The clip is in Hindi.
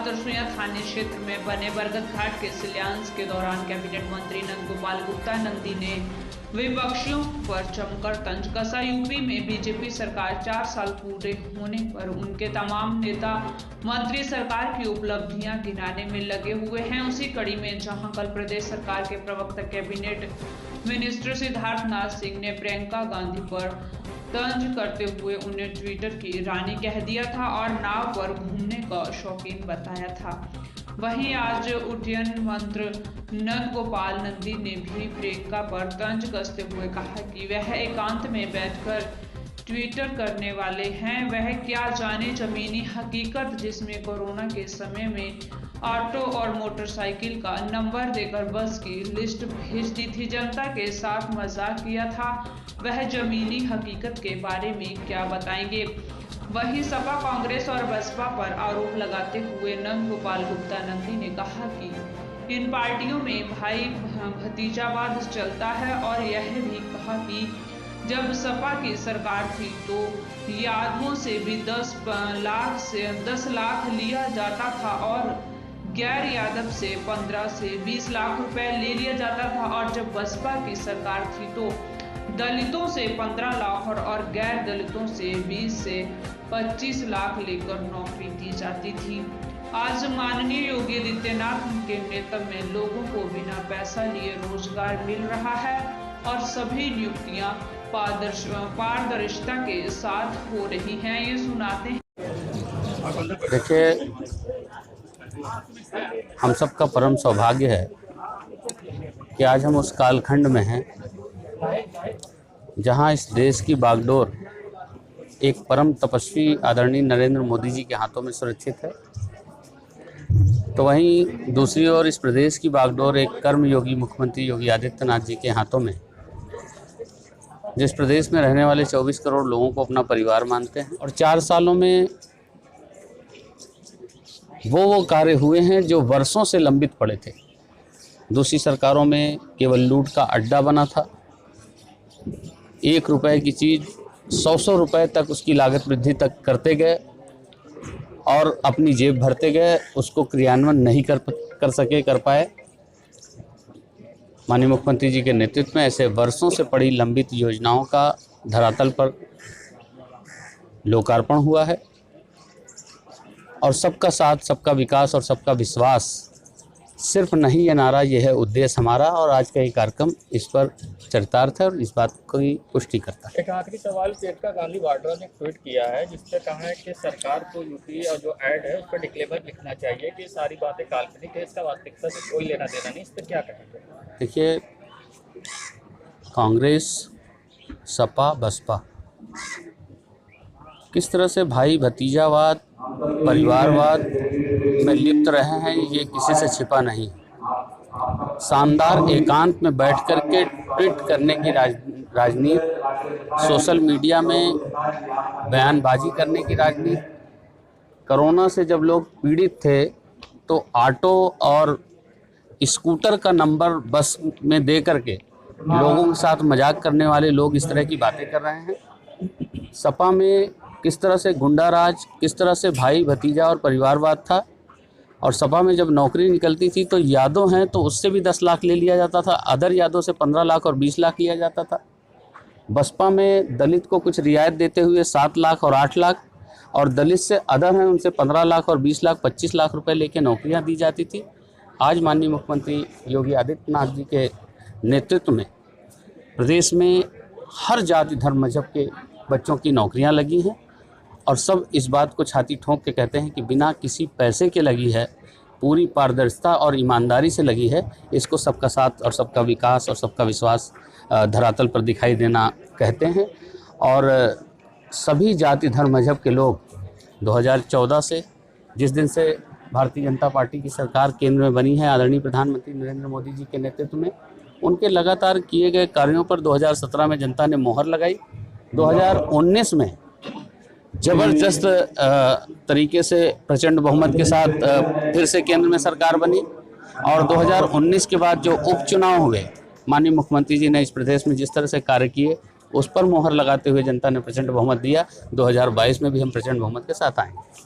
तरसुइया थाने क्षेत्र में बने बरगद घाट के शिलान्यास के दौरान कैबिनेट मंत्री नंदगोपाल गुप्ता नंदी ने विपक्षियों पर जमकर तंज कसा। यूपी में बीजेपी सरकार 4 साल पूरे होने पर उनके तमाम नेता मंत्री सरकार की उपलब्धियां गिनाने में लगे हुए हैं। उसी कड़ी में जहां कल प्रदेश सरकार के प्रवक्ता कैबिनेट मिनिस्टर सिद्धार्थनाथ सिंह ने प्रियंका गांधी पर तंज करते हुए उन्हें ट्विटर की रानी कह दिया था और नाव पर घूमने का शौकीन बताया था। वहीं आज उड्डयन मंत्री नंदगोपाल नंदी ने भी प्रियंका पर तंज कसते हुए कहा कि वह एकांत में बैठकर ट्विटर करने वाले हैं। वह क्या जाने जमीनी हकीकत, जिसमें कोरोना के समय में ऑटो और मोटरसाइकिल का नंबर देकर बस की लिस्ट भेज दी थी, जनता के साथ मजाक किया था। वह जमीनी हकीकत के बारे में क्या बताएंगे। वहीं सपा, कांग्रेस और बसपा पर आरोप लगाते हुए नंदगोपाल गुप्ता नंदी ने कहा कि इन पार्टियों में भाई भतीजावाद चलता है और यह भी कहा कि जब सपा की सरकार थी तो यादवों से भी 10 लाख लिया जाता था और गैर यादव से 15 से 20 लाख रुपए ले लिया जाता था, और जब बसपा की सरकार थी तो दलितों से 15 लाख और गैर दलितों से 20 से 25 लाख लेकर नौकरी दी जाती थी। आज माननीय योगी आदित्यनाथ के नेतृत्व में लोगों को बिना पैसा लिए रोजगार मिल रहा है और सभी नियुक्तियां पारदर्शिता के साथ हो रही हैं। ये सुनाते हैं। देखिए, हम सबका परम सौभाग्य है कि आज हम उस कालखंड में हैं जहां इस देश की बागडोर एक परम तपस्वी आदरणीय नरेंद्र मोदी जी के हाथों में सुरक्षित है, तो वहीं दूसरी ओर इस प्रदेश की बागडोर एक कर्मयोगी मुख्यमंत्री योगी आदित्यनाथ जी के हाथों में, जिस प्रदेश में रहने वाले 24 करोड़ लोगों को अपना परिवार मानते हैं। और 4 सालों में वो कार्य हुए हैं जो वर्षों से लंबित पड़े थे। दूसरी सरकारों में केवल लूट का अड्डा बना था। 1 रुपए की चीज़ 100 रुपए तक उसकी लागत वृद्धि तक करते गए और अपनी जेब भरते गए, उसको क्रियान्वयन नहीं कर पाए। माननीय मुख्यमंत्री जी के नेतृत्व में ऐसे वर्षों से पड़ी लंबित योजनाओं का धरातल पर लोकार्पण हुआ है और सबका साथ, सबका विकास और सबका विश्वास सिर्फ नहीं ये नारा, ये है उद्देश्य हमारा। और आज का ये कार्यक्रम इस पर चरितार्थ है और इस बात की पुष्टि करता है। एक आखिरी सवाल, प्रियंका गांधी वाड्रा ने ट्वीट किया है जिससे कहा है कि सरकार को यूपी और जो ऐड है उस पर डिक्लेयर लिखना चाहिए कि सारी बातें काल्पनिक है, इसका वास्तविकता से कोई लेना देना नहीं। इस पर क्या कहेंगे? देखिए, कांग्रेस, सपा, बसपा किस तरह से भाई भतीजावाद, परिवारवाद में लिप्त रहे हैं, ये किसी से छिपा नहीं। शानदार एकांत में बैठ कर के ट्वीट करने की राजनीति, सोशल मीडिया में बयानबाजी करने की राजनीति। कोरोना से जब लोग पीड़ित थे तो ऑटो और स्कूटर का नंबर बस में दे करके लोगों के साथ मजाक करने वाले लोग इस तरह की बातें कर रहे हैं। सपा में किस तरह से गुंडाराज, किस तरह से भाई भतीजा और परिवारवाद था। और सपा में जब नौकरी निकलती थी तो यादव हैं तो उससे भी 10 लाख ले लिया जाता था, अदर यादव से 15 लाख और 20 लाख लिया जाता था। बसपा में दलित को कुछ रियायत देते हुए 7 लाख और 8 लाख, और दलित से अदर हैं उनसे 15 लाख और 20 लाख 25 लाख रुपए लेके नौकरियां दी जाती थी। आज माननीय मुख्यमंत्री योगी आदित्यनाथ जी के नेतृत्व में प्रदेश में हर जाति, धर्म, मजहब के बच्चों की नौकरियां लगी हैं और सब इस बात को छाती ठोंक के कहते हैं कि बिना किसी पैसे के लगी है, पूरी पारदर्शिता और ईमानदारी से लगी है। इसको सबका साथ और सबका विकास और सबका विश्वास धरातल पर दिखाई देना कहते हैं। और सभी जाति, धर्म, मजहब के लोग 2014 से, जिस दिन से भारतीय जनता पार्टी की सरकार केंद्र में बनी है आदरणीय प्रधानमंत्री नरेंद्र मोदी जी के नेतृत्व में, उनके लगातार किए गए कार्यों पर 2017 में जनता ने मोहर लगाई। 2019 में जबरदस्त तरीके से प्रचंड बहुमत के साथ फिर से केंद्र में सरकार बनी और 2019 के बाद जो उपचुनाव हुए, माननीय मुख्यमंत्री जी ने इस प्रदेश में जिस तरह से कार्य किए उस पर मोहर लगाते हुए जनता ने प्रचंड बहुमत दिया। 2022 में भी हम प्रचंड बहुमत के साथ आएंगे।